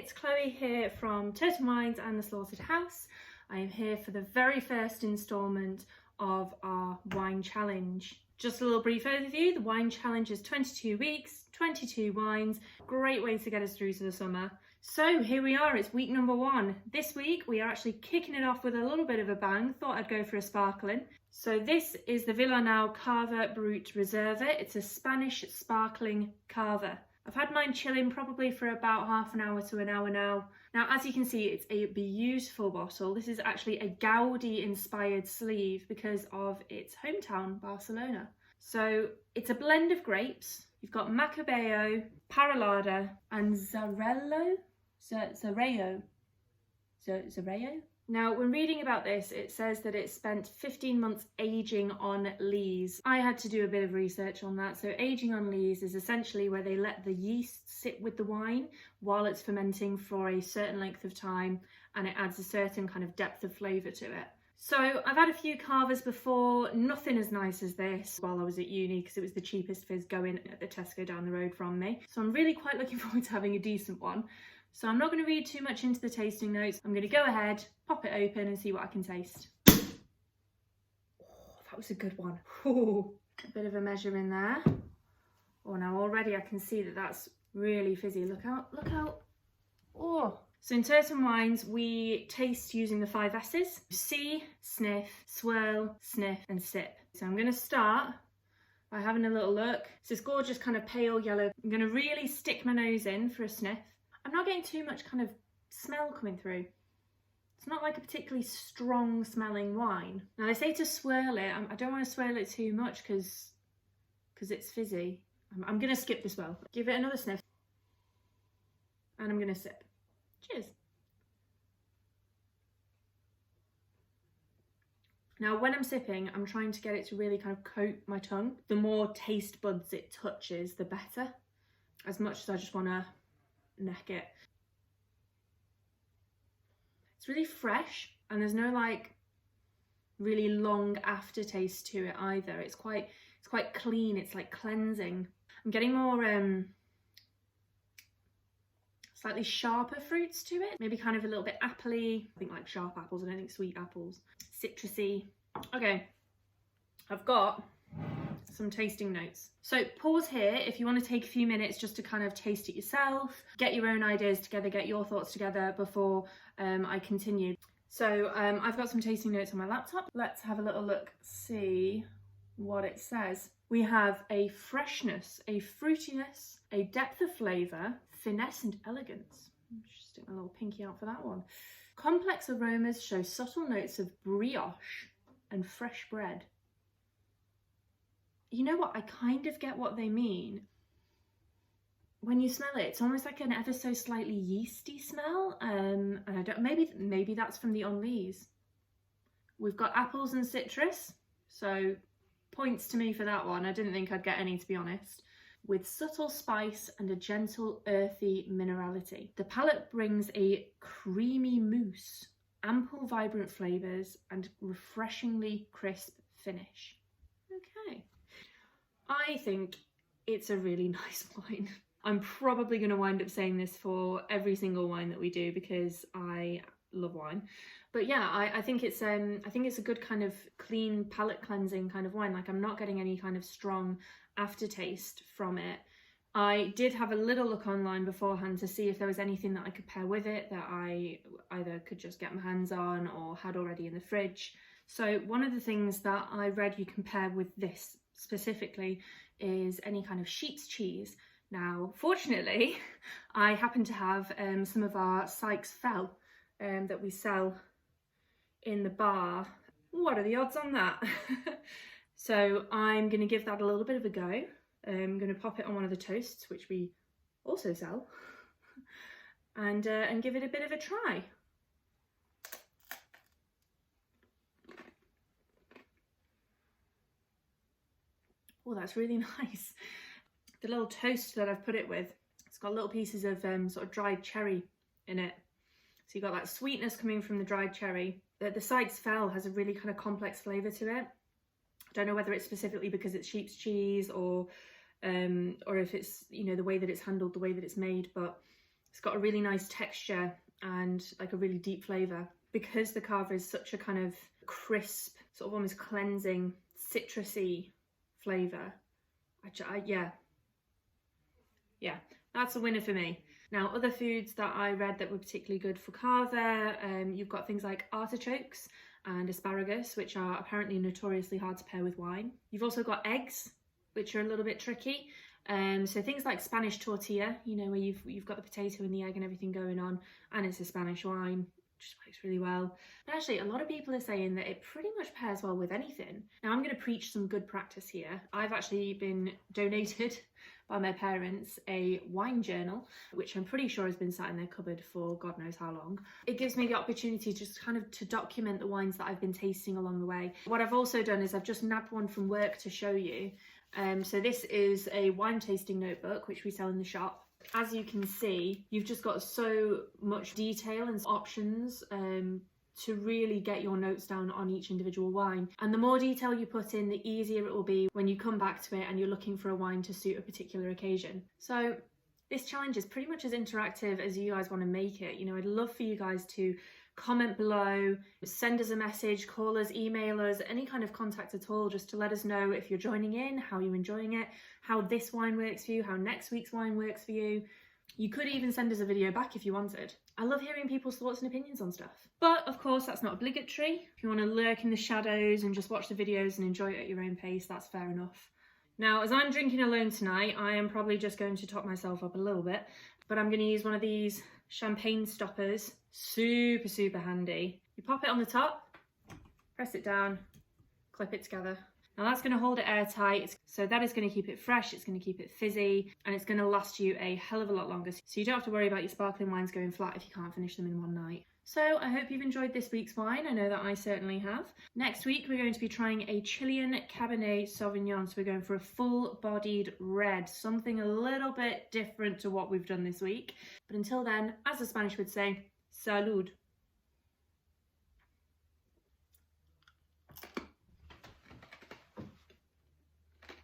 it's Chloe here from Turton Wines and the Slaughtered House. I am here for the very first instalment of our wine challenge. Just a little brief overview, the wine challenge is 22 weeks, 22 wines, great way to get us through to the summer. So here we are, it's week number 1. This week we are actually kicking it off with a little bit of a bang. Thought I'd go for a sparkling. So this is the Vilarnau Cava Brut Reserva. It's a Spanish sparkling Cava. I've had mine chilling probably for about half an hour to an hour now. Now, as you can see, it's a beautiful bottle. This is actually a Gaudi inspired sleeve because of its hometown, Barcelona. So it's a blend of grapes. You've got Macabeo, Paralada and Zarello? Zarello? Now, when reading about this, it says that it spent 15 months aging on lees. I had to do a bit of research on that. So aging on lees is essentially where they let the yeast sit with the wine while it's fermenting for a certain length of time, and it adds a certain kind of depth of flavour to it. So I've had a few Cavas before, nothing as nice as this while I was at uni because it was the cheapest fizz going at the Tesco down the road from me. So I'm really quite looking forward to having a decent one. So I'm not going to read too much into the tasting notes. I'm going to go ahead, pop it open and see what I can taste. Oh, that was a good one. Ooh, a bit of a measure in there. Oh, now already I can see that that's really fizzy. Look out, look out. Oh. So in Turton Wines, we taste using the 5 S's. See, sniff, swirl, sniff and sip. So I'm going to start by having a little look. It's this gorgeous kind of pale yellow. I'm going to really stick my nose in for a sniff. I'm not getting too much kind of smell coming through. It's not like a particularly strong smelling wine. Now they say to swirl it. I don't want to swirl it too much because it's fizzy. I'm going to skip the swirl. Give it another sniff. And I'm going to sip. Cheers. Now when I'm sipping, I'm trying to get it to really kind of coat my tongue. The more taste buds it touches, the better. As much as I just want to neck it. It's really fresh and there's no like really long aftertaste to it either. It's quite clean. It's like cleansing. I'm getting more slightly sharper fruits to it. Maybe kind of a little bit appley. I think like sharp apples. I don't think sweet apples. Citrusy. Okay, I've got some tasting notes. So pause here if you want to take a few minutes just to kind of taste it yourself, get your own ideas together, get your thoughts together before I continue. So I've got some tasting notes on my laptop. Let's have a little look, see what it says. We have a freshness, a fruitiness, a depth of flavour, finesse and elegance. Just stick my little pinky out for that one. Complex aromas show subtle notes of brioche and fresh bread. You know what, I kind of get what they mean. When you smell it, it's almost like an ever so slightly yeasty smell. And I don't, maybe that's from the on lees. We've got apples and citrus, so points to me for that one. I didn't think I'd get any, to be honest. With subtle spice and a gentle earthy minerality. The palate brings a creamy mousse, ample vibrant flavours and refreshingly crisp finish. Okay. I think it's a really nice wine. I'm probably going to wind up saying this for every single wine that we do because I love wine. But yeah, I think it's a good kind of clean palate cleansing kind of wine. Like I'm not getting any kind of strong aftertaste from it. I did have a little look online beforehand to see if there was anything that I could pair with it that I either could just get my hands on or had already in the fridge. So one of the things that I read you can pair with this specifically is any kind of sheep's cheese. Now, fortunately, I happen to have some of our Sykes Fell that we sell in the bar. What are the odds on that? So I'm going to give that a little bit of a go. I'm going to pop it on one of the toasts, which we also sell, and give it a bit of a try. Oh, that's really nice. The little toast that I've put it with, it's got little pieces of sort of dried cherry in it. So you've got that sweetness coming from the dried cherry. The Sykes Fell has a really kind of complex flavour to it. I don't know whether it's specifically because it's sheep's cheese or if it's, you know, the way that it's handled, the way that it's made, but It's got a really nice texture and like a really deep flavour. Because the Cava is such a kind of crisp, sort of almost cleansing, citrusy flavour. Yeah, that's a winner for me. Now, other foods that I read that were particularly good for Cava, you've got things like artichokes and asparagus, which are apparently notoriously hard to pair with wine. You've also got eggs, which are a little bit tricky. So things like Spanish tortilla, you know, where you've got the potato and the egg and everything going on, and it's a Spanish wine, which works really well. And actually, a lot of people are saying that it pretty much pairs well with anything. Now, I'm going to preach some good practice here. I've actually been donated by my parents a wine journal, which I'm pretty sure has been sat in their cupboard for God knows how long. It gives me the opportunity just kind of to document the wines that I've been tasting along the way. What I've also done is I've just nabbed one from work to show you. So this is a wine tasting notebook, which we sell in the shop. As you can see, you've just got so much detail and options to really get your notes down on each individual wine. And the more detail you put in, the easier it will be when you come back to it and you're looking for a wine to suit a particular occasion. So this challenge is pretty much as interactive as you guys want to make it. You know, I'd love for you guys to comment below, send us a message, call us, email us, any kind of contact at all, just to let us know if you're joining in, how you're enjoying it, how this wine works for you, how next week's wine works for you. You could even send us a video back if you wanted. I love hearing people's thoughts and opinions on stuff. But of course, that's not obligatory. If you want to lurk in the shadows and just watch the videos and enjoy it at your own pace, that's fair enough. Now, as I'm drinking alone tonight, I am probably just going to top myself up a little bit, but I'm going to use one of these champagne stoppers. Super, super handy. You pop it on the top, press it down, clip it together. Now that's going to hold it airtight, so that is going to keep it fresh, it's going to keep it fizzy, and it's going to last you a hell of a lot longer. So you don't have to worry about your sparkling wines going flat if you can't finish them in one night. So I hope you've enjoyed this week's wine. I know that I certainly have. Next week we're going to be trying a Chilean Cabernet Sauvignon. So we're going for a full-bodied red, something a little bit different to what we've done this week. But until then, as the Spanish would say, salud.